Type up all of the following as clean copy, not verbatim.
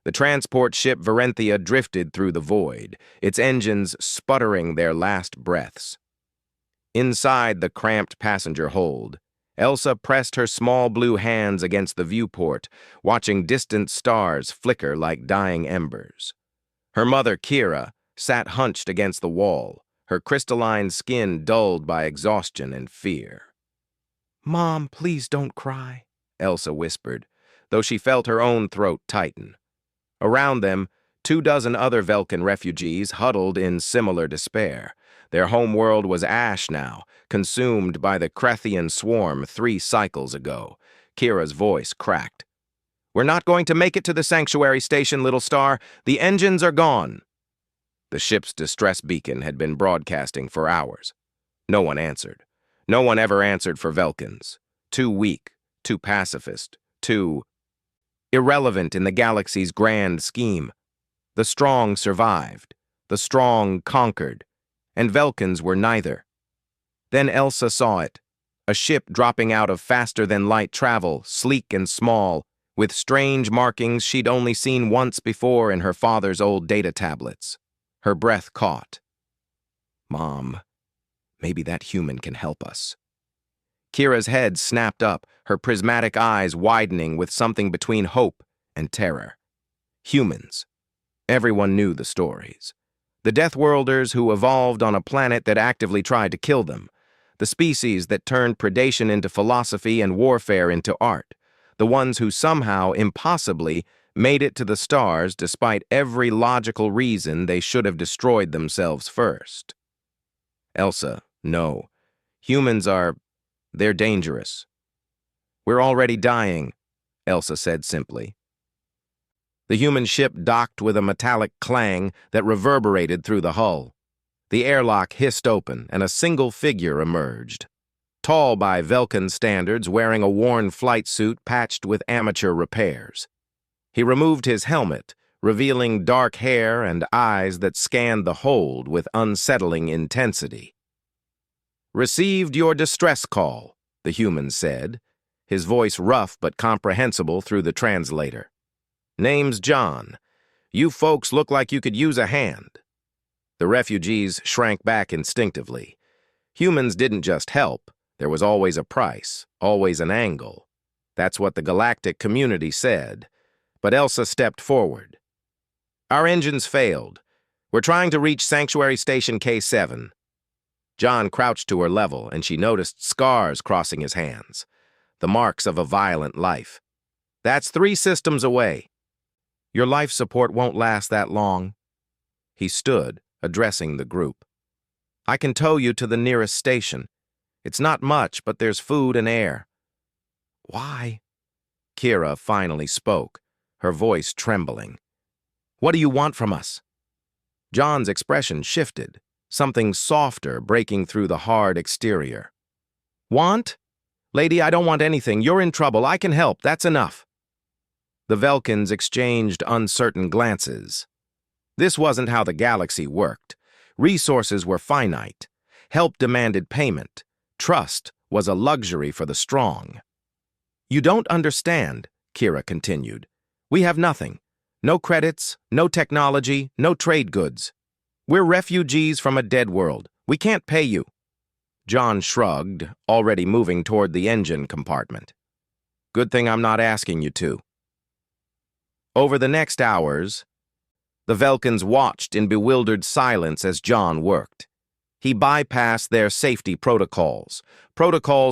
The transport ship Varenthia drifted through the void, its engines sputtering their last breaths. Inside the cramped passenger hold, Elsa pressed her small blue hands against the viewport, watching distant stars flicker like dying embers. Her mother, Kira, sat hunched against the wall, her crystalline skin dulled by exhaustion and fear. "Mom, please don't cry," Elsa whispered, though she felt her own throat tighten. Around them, 24 other Velkin refugees huddled in similar despair. Their homeworld was ash now, consumed by the Krethian swarm 3 cycles ago. Kira's voice cracked. "We're not going to make it to the sanctuary station, little star. The engines are gone." The ship's distress beacon had been broadcasting for hours. No one answered. No one ever answered for Velkins. Too weak, too pacifist, too irrelevant in the galaxy's grand scheme. The strong survived. The strong conquered. And Velkins were neither. Then Elsa saw it. A ship dropping out of faster-than-light travel, sleek and small, with strange markings she'd only seen once before in her father's old data tablets. Her breath caught. "Mom, maybe that human can help us." Kira's head snapped up, her prismatic eyes widening with something between hope and terror. Humans. Everyone knew the stories. The Deathworlders who evolved on a planet that actively tried to kill them. The species that turned predation into philosophy and warfare into art. The ones who somehow, impossibly, made it to the stars despite every logical reason they should have destroyed themselves first. "Elsa, no. They're dangerous." "We're already dying," Elsa said simply. The human ship docked with a metallic clang that reverberated through the hull. The airlock hissed open, and a single figure emerged. Tall by Velkin standards, wearing a worn flight suit patched with amateur repairs. He removed his helmet, revealing dark hair and eyes that scanned the hold with unsettling intensity. "Received your distress call," the human said, his voice rough but comprehensible through the translator. "Name's John. You folks look like you could use a hand." The refugees shrank back instinctively. Humans didn't just help. There was always a price, always an angle. That's what the galactic community said. But Elsa stepped forward. "Our engines failed. We're trying to reach Sanctuary Station K7. John crouched to her level, and she noticed scars crossing his hands. The marks of a violent life. "That's 3 systems away. Your life support won't last that long." He stood, addressing the group. "I can tow you to the nearest station. It's not much, but there's food and air." "Why?" Kira finally spoke, her voice trembling. "What do you want from us?" John's expression shifted, something softer breaking through the hard exterior. "Want? Lady, I don't want anything. You're in trouble. I can help. That's enough." The Velkins exchanged uncertain glances. This wasn't how the galaxy worked. Resources were finite. Help demanded payment. Trust was a luxury for the strong. "You don't understand," Kira continued. "We have nothing. No credits, no technology, no trade goods. We're refugees from a dead world. We can't pay you." John shrugged, already moving toward the engine compartment. "Good thing I'm not asking you to." Over the next hours, the Velkins watched in bewildered silence as John worked. He bypassed their safety protocols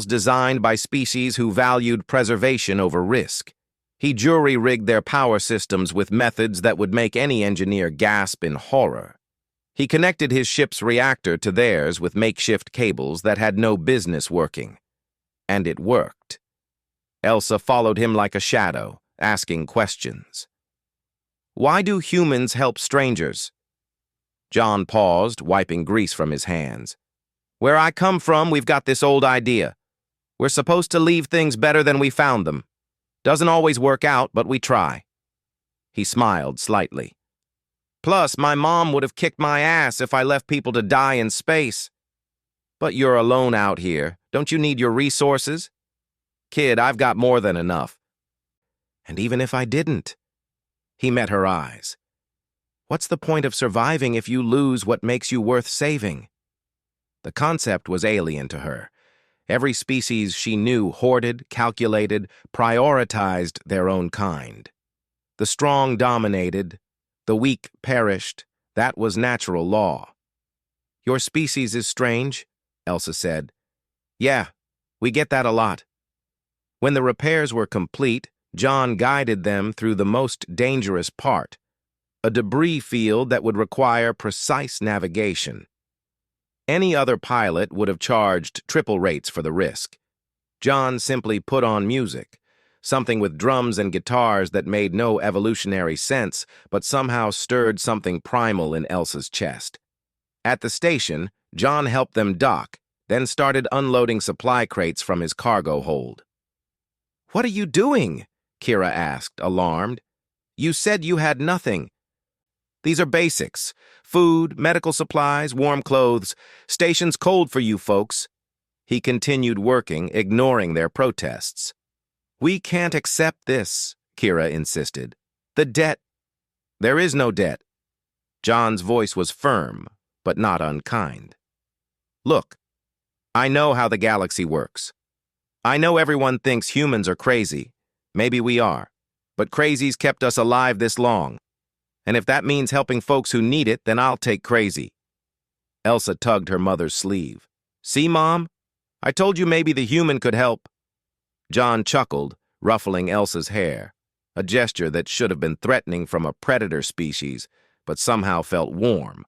designed by species who valued preservation over risk. He jury-rigged their power systems with methods that would make any engineer gasp in horror. He connected his ship's reactor to theirs with makeshift cables that had no business working. And it worked. Elsa followed him like a shadow, asking questions. "Why do humans help strangers?" John paused, wiping grease from his hands. "Where I come from, we've got this old idea. We're supposed to leave things better than we found them. Doesn't always work out, but we try." He smiled slightly. "Plus, my mom would have kicked my ass if I left people to die in space. But you're alone out here. Don't you need your resources?" "Kid, I've got more than enough." "And even if I didn't?" He met her eyes. What's the point of surviving if you lose what makes you worth saving? The concept was alien to her. Every species she knew hoarded, calculated, prioritized their own kind. The strong dominated, the weak perished. That was natural law. Your species is strange, Elsa said. Yeah, we get that a lot. When the repairs were complete, John guided them through the most dangerous part, a debris field that would require precise navigation. Any other pilot would have charged triple rates for the risk. John simply put on music, something with drums and guitars that made no evolutionary sense, but somehow stirred something primal in Elsa's chest. At the station, John helped them dock, then started unloading supply crates from his cargo hold. "What are you doing?" Kira asked, alarmed. "You said you had nothing." "These are basics. Food, medical supplies, warm clothes. Station's cold for you folks." He continued working, ignoring their protests. "We can't accept this," Kira insisted. "The debt—" "There is no debt." John's voice was firm, but not unkind. "Look, I know how the galaxy works. I know everyone thinks humans are crazy. Maybe we are. But crazy's kept us alive this long. And if that means helping folks who need it, then I'll take crazy." Elsa tugged her mother's sleeve. "See, Mom? I told you maybe the human could help." John chuckled, ruffling Elsa's hair, a gesture that should have been threatening from a predator species, but somehow felt warm.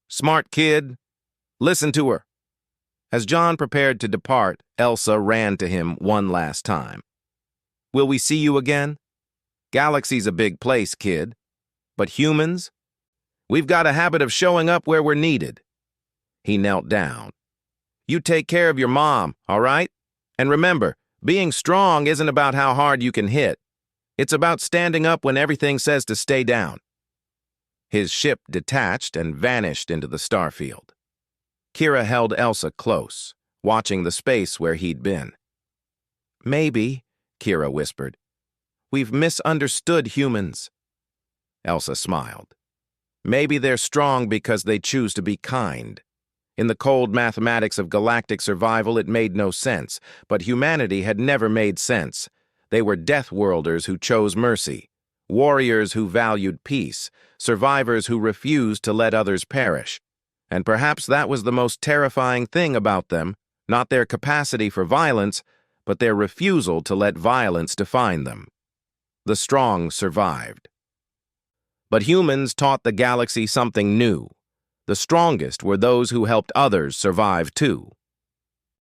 "Smart kid. Listen to her." As John prepared to depart, Elsa ran to him one last time. "Will we see you again? Galaxy's a big place, kid. But humans? We've got a habit of showing up where we're needed." He knelt down. "You take care of your mom, all right? And remember, being strong isn't about how hard you can hit. It's about standing up when everything says to stay down." His ship detached and vanished into the starfield. Kira held Elsa close, watching the space where he'd been. "Maybe," Kira whispered, "we've misunderstood humans." Elsa smiled. "Maybe they're strong because they choose to be kind. In the cold mathematics of galactic survival, it made no sense, but humanity had never made sense. They were death-worlders who chose mercy, warriors who valued peace, survivors who refused to let others perish. And perhaps that was the most terrifying thing about them, not their capacity for violence, but their refusal to let violence define them. The strong survived. But humans taught the galaxy something new. The strongest were those who helped others survive too.